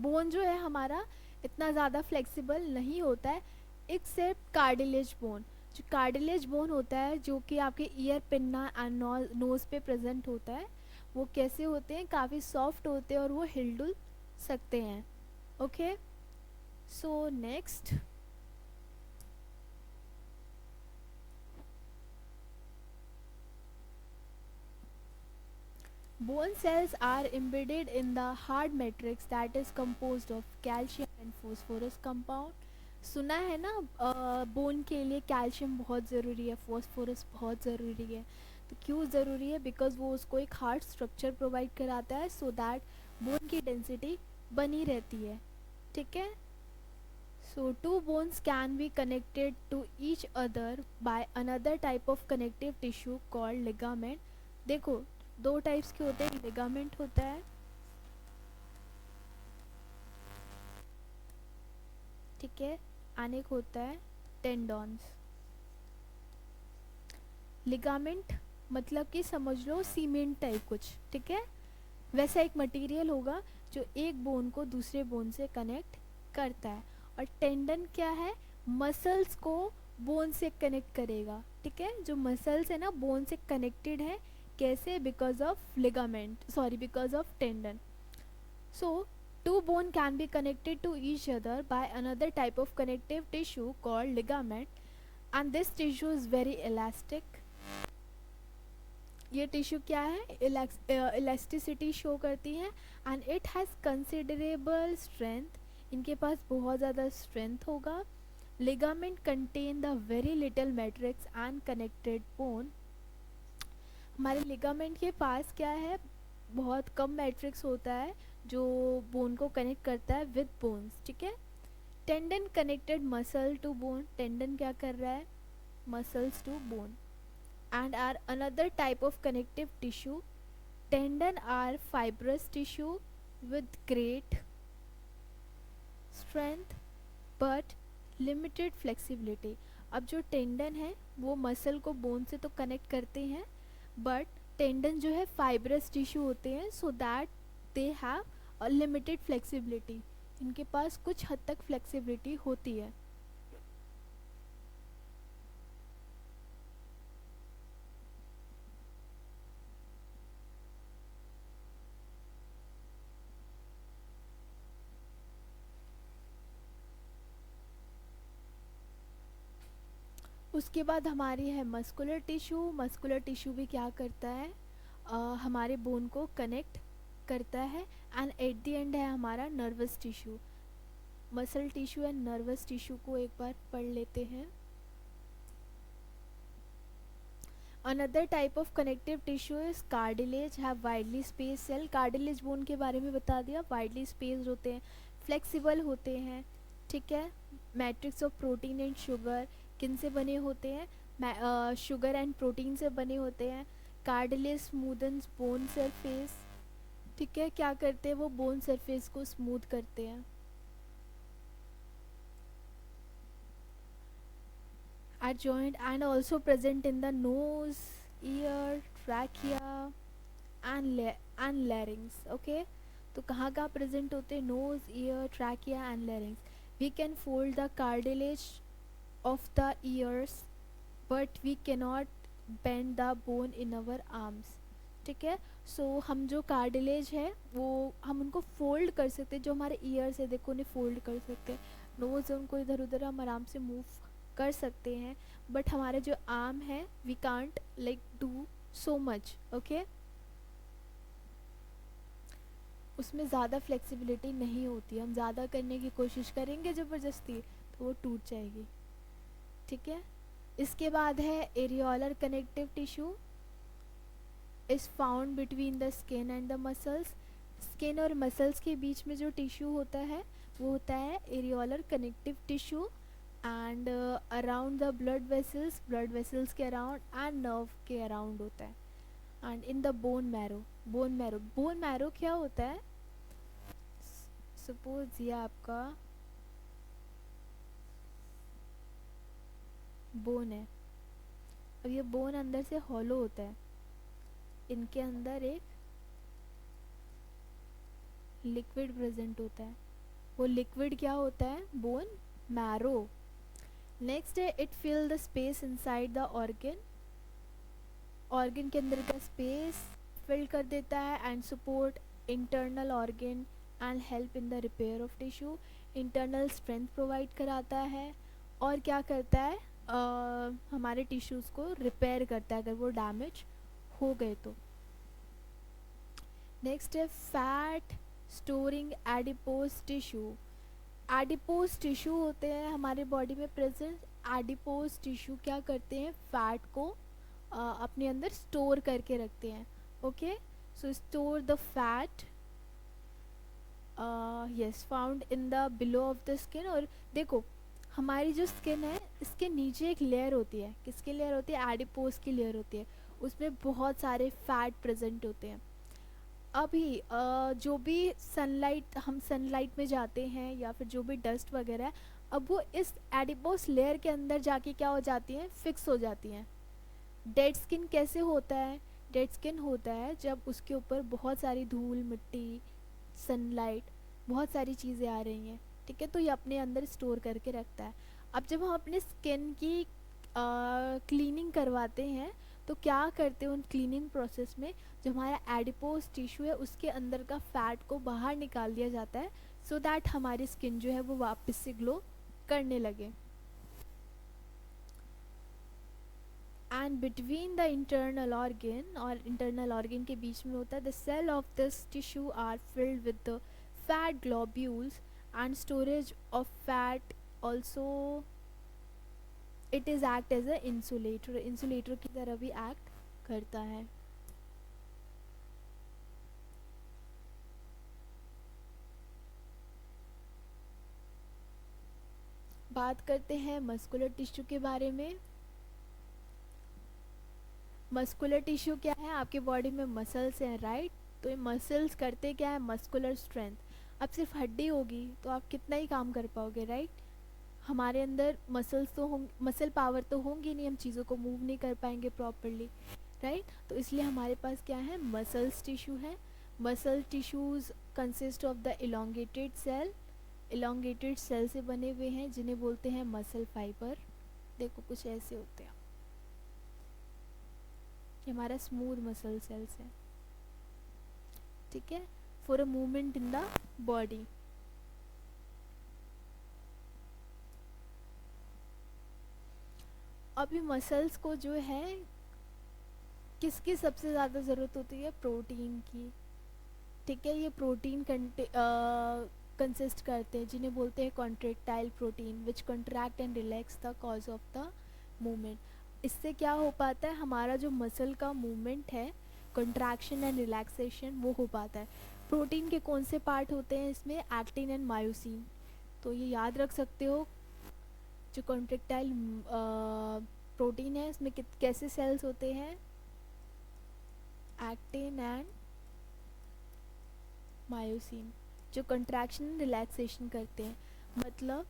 बोन जो है हमारा इतना ज़्यादा फ्लेक्सिबल नहीं होता है, एक्सेप्ट कार्डिलेज बोन. जो कार्डिलेज बोन होता है जो कि आपके ईयर, पिन्ना एंड नोज़ पे प्रेजेंट होता है, वो कैसे होते हैं? काफ़ी सॉफ्ट होते हैं और वो हिलडुल सकते हैं. Okay, so next, bone cells are embedded in the hard matrix that is composed of calcium and phosphorus compound. सुना है ना, बोन के लिए कैल्शियम बहुत ज़रूरी है, फॉस्फोरस बहुत ज़रूरी है. तो क्यों ज़रूरी है? बिकॉज वो उसको एक हार्ड स्ट्रक्चर प्रोवाइड कराता है, सो दैट बोन की डेंसिटी बनी रहती है. ठीक है. So two bones can be connected to each other by another type of connective tissue called ligament. देखो, दो टाइप्स के होते हैं. लिगामेंट होता है, ठीक है, एंड एक होता है टेंडॉन्स. लिगामेंट मतलब कि समझ लो सीमेंट टाइप कुछ, ठीक है, वैसा एक मटेरियल होगा जो एक बोन को दूसरे बोन से कनेक्ट करता है. और टेंडन क्या है? मसल्स को बोन से कनेक्ट करेगा. ठीक है, जो मसल्स है ना बोन से कनेक्टेड है. कैसे? Because of ligament, because of tendon. So two bone can be connected to each other by another type of connective tissue called ligament, and this tissue is very elastic. ये टिश्यू क्या है? इलास्टिसिटी शो करती है, and it has considerable strength. इनके पास बहुत ज़्यादा स्ट्रेंथ होगा. Ligament contain the very little matrix and connected bone. हमारे लिगामेंट के पास क्या है? बहुत कम मैट्रिक्स होता है जो बोन को कनेक्ट करता है विद बोन्स. ठीक है. Tendon connected muscle to bone. Tendon क्या कर रहा है? Muscles to bone. And are another type of connective tissue. Tendon are fibrous tissue with great strength but limited flexibility. अब जो टेंडन है वो मसल को बोन से तो कनेक्ट करते हैं, बट टेंडन जो है फाइब्रस टिश्यू होते हैं, so that they have a limited flexibility, इनके पास कुछ हद तक फ्लेक्सिबिलिटी होती है। उसके बाद हमारी है मस्कुलर टिश्यू। मस्कुलर टिश्यू भी क्या करता है, हमारे बोन को कनेक्ट करता है। एंड एट द एंड है हमारा nervous tissue. Muscle tissue and nervous tissue को एक बार पढ़ लेते हैं। Another type of connective tissue is cartilage, have widely space cell. Cartilage bone के बारे में बता दिया, वाइडली स्पेस होते हैं, फ्लेक्सिबल होते हैं, ठीक है। Matrix of protein and sugar, किन से बने होते हैं, शुगर एंड प्रोटीन से बने होते हैं। कार्टिलेज स्मूदन्स बोन सरफेस, ठीक है, क्या करते हैं वो बोन सरफेस को स्मूथ करते हैं। Are joined and also present in the nose, ear, trachea and larynx. Okay, तो कहाँ कहाँ प्रेजेंट होते हैं, nose, ear, trachea and larynx. We can fold the cartilage of the ears but we cannot bend the bone in our arms, ठीक है। सो हम जो कार्टिलेज है वो हम उनको फोल्ड कर सकते हैं, जो हमारे ईयर्स है देखो उन्हें फोल्ड कर सकते हैं, नोज है उनको इधर उधर हम आराम से मूव कर सकते हैं, बट हमारे जो आर्म है we can't like do so much, okay. उसमें ज़्यादा फ्लेक्सिबिलिटी नहीं होती, हम ज़्यादा करने की कोशिश करेंगे ज़बरदस्ती तो वो टूट जाएगी, ठीक है। इसके बाद है areolar connective tissue is found between the skin and the muscles. Skin और मसल्स के बीच में जो टिश्यू होता है वो होता है areolar connective tissue, and around the blood vessels के अराउंड एंड नर्व के अराउंड होता है। And in the bone marrow क्या होता है, सपोज ये आपका बोन है, अब ये बोन अंदर से हॉलो होता है, इनके अंदर एक लिक्विड प्रेजेंट होता है, वो लिक्विड क्या होता है, बोन मैरो। नेक्स्ट है it fill the space inside the organ के अंदर का स्पेस फिल कर देता है and support internal organ and help in the repair of tissue. Internal strength provide कराता है और क्या करता है, हमारे टिश्यूज़ को रिपेयर करता है अगर वो डैमेज हो गए तो। नेक्स्ट है fat storing adipose tissue. Adipose tissue होते हैं हमारे बॉडी में प्रेजेंट। एडिपोज टिश्यू क्या करते हैं, फैट को अपने अंदर स्टोर करके रखते हैं, okay. So store the fat, yes, found in the below of the skin. और देखो हमारी जो स्किन है इसके नीचे एक लेयर होती है, किसकी लेयर होती है, एडिपोज की लेयर होती है, उसमें बहुत सारे फैट प्रेजेंट होते हैं। अभी जो भी हम सनलाइट में जाते हैं या फिर जो भी डस्ट वगैरह है, अब वो इस एडिपोस लेयर के अंदर जाके क्या हो जाती हैं, फिक्स हो जाती हैं। डेड स्किन कैसे होता है, डेड स्किन होता है जब उसके ऊपर बहुत सारी धूल मिट्टी सनलाइट बहुत सारी चीज़ें आ रही हैं, ठीक है, तो ये अपने अंदर स्टोर करके रखता है। अब जब हम अपने स्किन की क्लीनिंग करवाते हैं तो क्या करते हैं उन क्लीनिंग प्रोसेस में, जो हमारा एडिपोज टिश्यू है उसके अंदर का फैट को बाहर निकाल दिया जाता है, सो दैट हमारी स्किन जो है वो वापस से ग्लो करने लगे। And between the internal organ, और इंटरनल ऑर्गन के बीच में होता है, the cell of this tissue are filled with the fat globules and storage of fat also it is act as a insulator की तरह भी एक्ट करता है। बात करते हैं मस्कुलर टिश्यू के बारे में। मस्कुलर टिश्यू क्या है, आपके बॉडी में मसल्स हैं, राइट, तो ये मसल्स करते क्या है, मस्कुलर स्ट्रेंथ। अब सिर्फ हड्डी होगी तो आप कितना ही काम कर पाओगे, राइट। हमारे अंदर मसल्स तो होंगे, मसल पावर तो होंगी नहीं, हम चीज़ों को मूव नहीं कर पाएंगे प्रॉपरली, राइट। तो इसलिए हमारे पास क्या है, मसल्स टिश्यू है। Muscle tissues consist of the elongated cell, elongated cell से बने हुए हैं जिन्हें बोलते हैं मसल फाइबर। देखो कुछ ऐसे होते हैं, ये हमारा स्मूथ मसल सेल्स है, ठीक है, for a movement in the body. अभी मसल्स को जो है किसकी सबसे ज़्यादा ज़रूरत होती है, प्रोटीन की, ठीक है। ये प्रोटीन कंसिस्ट करते हैं जिन्हें बोलते हैं contractile protein, which contract and relax the cause of the movement. इससे क्या हो पाता है, हमारा जो मसल का मूवमेंट है, कंट्रैक्शन एंड रिलैक्सेशन, वो हो पाता है। प्रोटीन के कौन से पार्ट होते हैं इसमें, एक्टिन एंड मायोसिन। तो ये याद रख सकते हो, जो कॉन्ट्रेक्टाइल प्रोटीन है इसमें कैसे सेल्स होते हैं, एक्टिन एंड मायोसिन, जो कंट्रैक्शन रिलैक्सेशन करते हैं। मतलब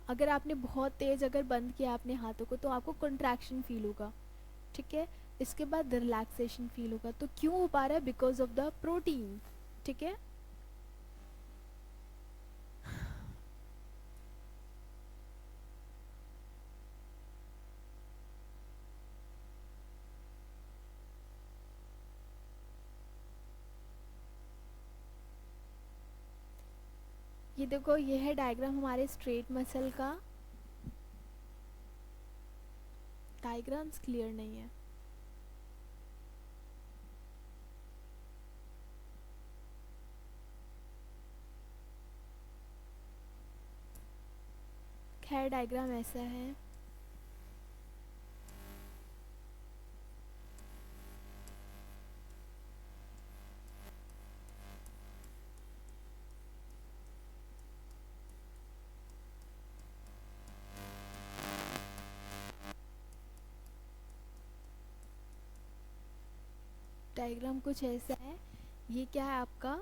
अगर आपने बहुत तेज़ अगर बंद किया अपने हाथों को तो आपको कंट्रैक्शन फील होगा, ठीक है। इसके बाद रिलैक्सेशन फील होगा। तो क्यों हो पा रहा है, बिकॉज ऑफ द प्रोटीन, ठीक है। ये देखो, ये है डायग्राम हमारे स्ट्रेट मसल का। डायग्राम्स क्लियर नहीं है, खैर डायग्राम ऐसा है। डायग्राम कुछ ऐसा है, ये क्या है आपका,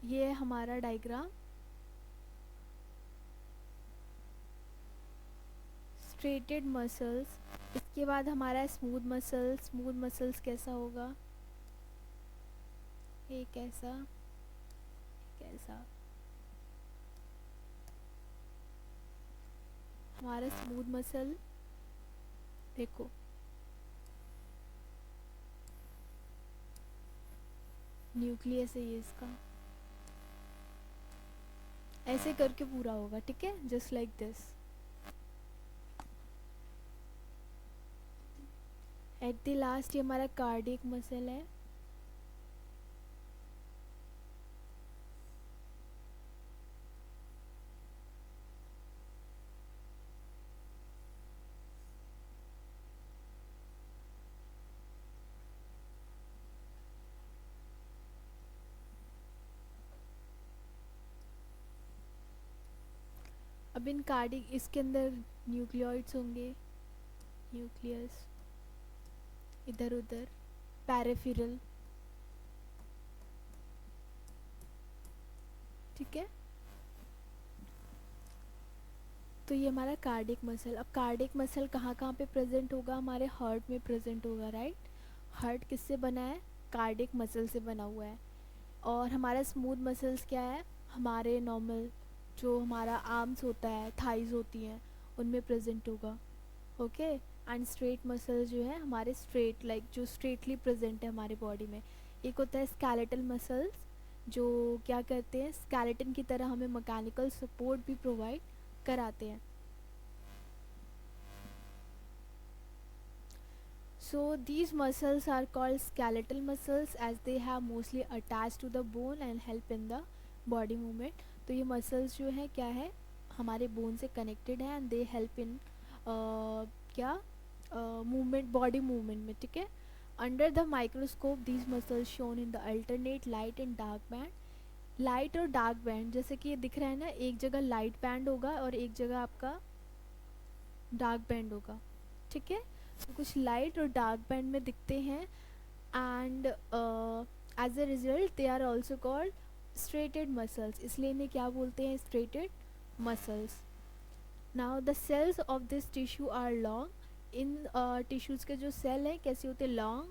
ये है हमारा डायग्राम, स्ट्रेटेड मसल्स। इसके बाद हमारा स्मूथ मसल्स। स्मूथ मसल्स कैसा होगा, एक ऐसा, एक ऐसा। हमारा स्मूथ मसल देखो, न्यूक्लियस है ये इसका, ऐसे करके पूरा होगा, ठीक है, just like this. At the last ये हमारा कार्डियक मसल है। अब इन कार्डिक, इसके अंदर न्यूक्लियोइड्स होंगे, न्यूक्लियस, इधर उधर, पैराफिरल, ठीक है। तो ये हमारा कार्डिक मसल। अब कार्डिक मसल कहाँ कहाँ पे प्रेजेंट होगा, हमारे हार्ट में प्रेजेंट होगा, राइट। हार्ट किससे बना है, कार्डिक मसल से बना हुआ है। और हमारा स्मूथ मसल्स क्या है, हमारे नॉर्मल जो हमारा आर्म्स होता है, थाइज होती हैं, उनमें प्रेजेंट होगा, ओके। एंड स्ट्रेट मसल्स जो है हमारे स्ट्रेट, लाइक जो स्ट्रेटली प्रेजेंट है हमारे बॉडी में। एक होता है स्केलेटल मसल्स, जो क्या करते हैं, स्केलेटन की तरह हमें मैकेनिकल सपोर्ट भी प्रोवाइड कराते हैं। So these muscles are called skeletal muscles as they have mostly attached to the bone and help in the body movement. तो ये muscles जो है क्या है, हमारे bone से connected है and they help in क्या movement, body movement में, ठीक है। Under the microscope these muscles shown in the alternate light and dark band. Light और डार्क बैंड, जैसे कि ये दिख रहा है ना, एक जगह लाइट बैंड होगा और एक जगह आपका डार्क बैंड होगा, ठीक है। तो कुछ लाइट और डार्क बैंड में दिखते हैं and as a result they are also called striated muscles, इसलिए इन्हें क्या बोलते हैं, striated muscles. Now the cells of this tissue are long, इन टिश्यूज़ के जो सेल हैं कैसे होते हैं, long,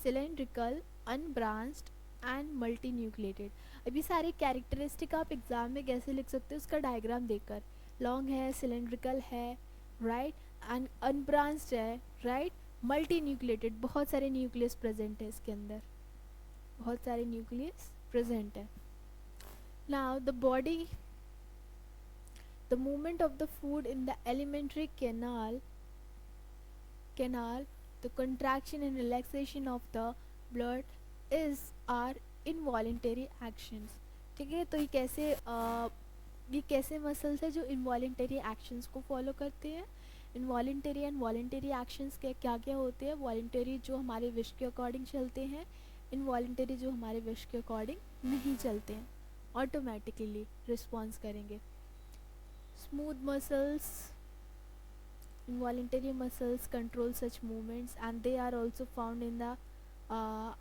cylindrical, unbranched and multinucleated. अभी सारे कैरेक्टरिस्टिक आप एग्जाम में कैसे लिख सकते हो उसका डायग्राम देखकर, लॉन्ग है, सिलेंड्रिकल है, राइट, एंड अनब्रांच्ड है, राइट, मल्टी न्यूक्लिएटेड, बहुत सारे न्यूक्लियस प्रेजेंट है इसके अंदर, बहुत सारे न्यूक्लियस प्रेजेंट है। Now the body, the movement of the food in the alimentary canal, the contraction and relaxation of the blood is are involuntary actions। ठीक है, तो ये कैसे मसल्स है जो इनवॉलेंटरी एक्शंस को फॉलो करते हैं। इनवॉलेंटरी एंड वॉलेंटरी एक्शंस के क्या क्या होते हैं, वॉलेंटरी जो हमारे विश के अकॉर्डिंग चलते हैं, इनवॉलेंटरी जो हमारे विश के अकॉर्डिंग नहीं चलते हैं, ऑटोमेटिकली रिस्पॉन्स करेंगे। Smooth muscles, involuntary muscles control such movements, and they are also found in the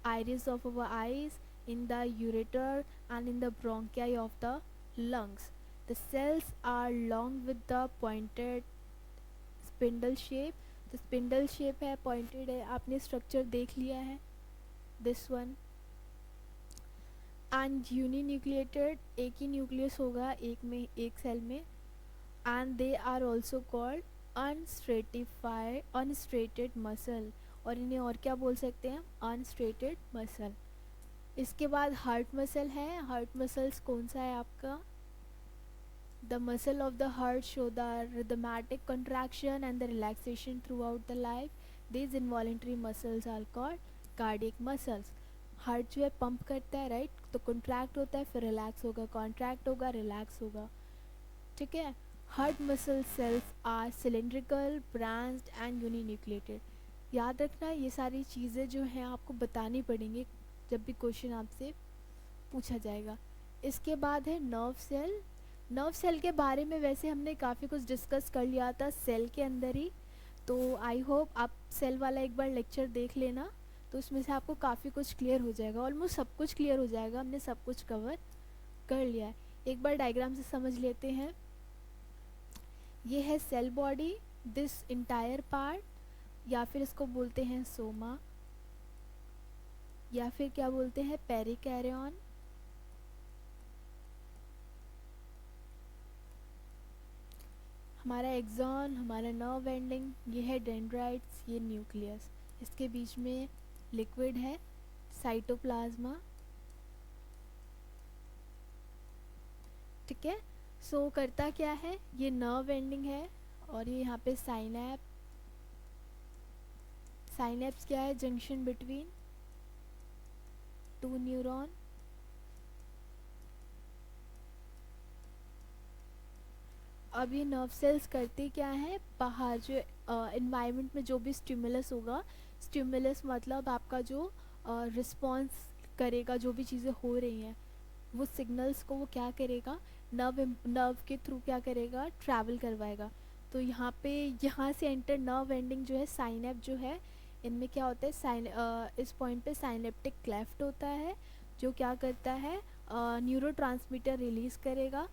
iris of our eyes, in the ureter, and in the bronchi of the lungs. The cells are long with the pointed spindle shape. The spindle shape है, pointed है, आपने structure देख लिया है, this one. And uninucleated, एक ही न्यूक्लियस होगा एक सेल में, and they are also called unstratified muscle, और इन्हें और क्या बोल सकते हैं, unstrated muscle। इसके बाद हार्ट मसल है, हार्ट मसल्स कौन सा है आपका, the muscle of the heart show the rhythmic contraction and the relaxation throughout the life. These involuntary muscles are called cardiac muscles। Heart जो है पंप करता है, राइट, तो कॉन्ट्रैक्ट होता है फिर रिलैक्स होगा, कॉन्ट्रैक्ट होगा रिलैक्स होगा, ठीक है। Heart muscle cells are cylindrical, branched and uninucleated. याद रखना ये सारी चीज़ें जो हैं आपको बतानी पड़ेंगी जब भी क्वेश्चन आपसे पूछा जाएगा। इसके बाद है नर्व सेल। नर्व सेल के बारे में वैसे हमने काफ़ी कुछ डिस्कस कर लिया था सेल के अंदर ही, तो आई होप आप सेल वाला एक बार लेक्चर देख लेना, तो उसमें से आपको काफ़ी कुछ क्लियर हो जाएगा, ऑलमोस्ट सब कुछ क्लियर हो जाएगा, हमने सब कुछ कवर कर लिया है। एक बार डायग्राम से समझ लेते हैं। ये है cell body, this entire part, या फिर इसको बोलते हैं सोमा, या फिर क्या बोलते हैं पेरिकैरियन। हमारा एक्सॉन, हमारा नर्व एंडिंग, ये है डेंड्राइट्स, ये न्यूक्लियस, इसके बीच में लिक्विड है साइटोप्लाज्मा, ठीक है। सो करता क्या है, ये नर्व एंडिंग है, और ये यहाँ पे साइनेप्स क्या है, जंक्शन बिटवीन टू न्यूरॉन। अब ये नर्व सेल्स करती क्या है, बाहर जो एनवायरनमेंट में जो भी स्टिमुलस होगा, स्टिमुलस मतलब आपका जो रिस्पॉन्स करेगा, जो भी चीज़ें हो रही हैं वो सिग्नल्स को वो क्या करेगा, नर्व के थ्रू क्या करेगा, ट्रैवल करवाएगा। तो यहाँ से एंटर नर्व एंडिंग जो है, साइनेप जो है, इनमें क्या होता है, इस पॉइंट पे साइनेप्टिक क्लेफ्ट होता है जो क्या करता है, न्यूरोट्रांसमीटर रिलीज़ करेगा,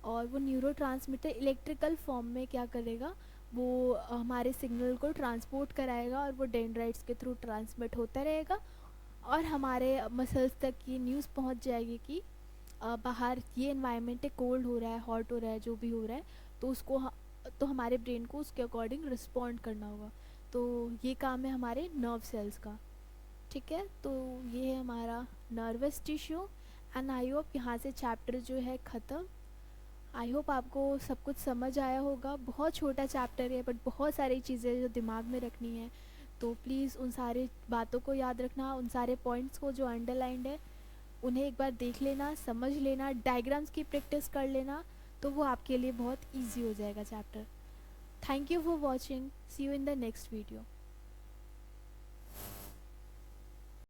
और वो न्यूरोट्रांसमीटर इलेक्ट्रिकल फॉर्म में क्या करेगा, वो हमारे सिग्नल को ट्रांसपोर्ट कराएगा, और वो डेंड्राइट्स के थ्रू ट्रांसमिट होता रहेगा, और हमारे मसल्स तक ये न्यूज़ पहुंच जाएगी कि बाहर ये एनवायरनमेंट है, कोल्ड हो रहा है, हॉट हो रहा है, जो भी हो रहा है, तो तो हमारे ब्रेन को उसके अकॉर्डिंग रिस्पॉन्ड करना होगा। तो ये काम है हमारे नर्व सेल्स का, ठीक है। तो ये है हमारा nervous tissue, and I hope यहाँ से चैप्टर जो है ख़त्म। आई होप आपको सब कुछ समझ आया होगा। बहुत छोटा चैप्टर है बट बहुत सारी चीज़ें जो दिमाग में रखनी है, तो प्लीज़ उन सारी बातों को याद रखना, उन सारे पॉइंट्स को जो अंडरलाइंड है उन्हें एक बार देख लेना, समझ लेना, डायग्राम्स की प्रैक्टिस कर लेना, तो वो आपके लिए बहुत ईजी हो जाएगा chapter. Thank you for watching, see you in the next video.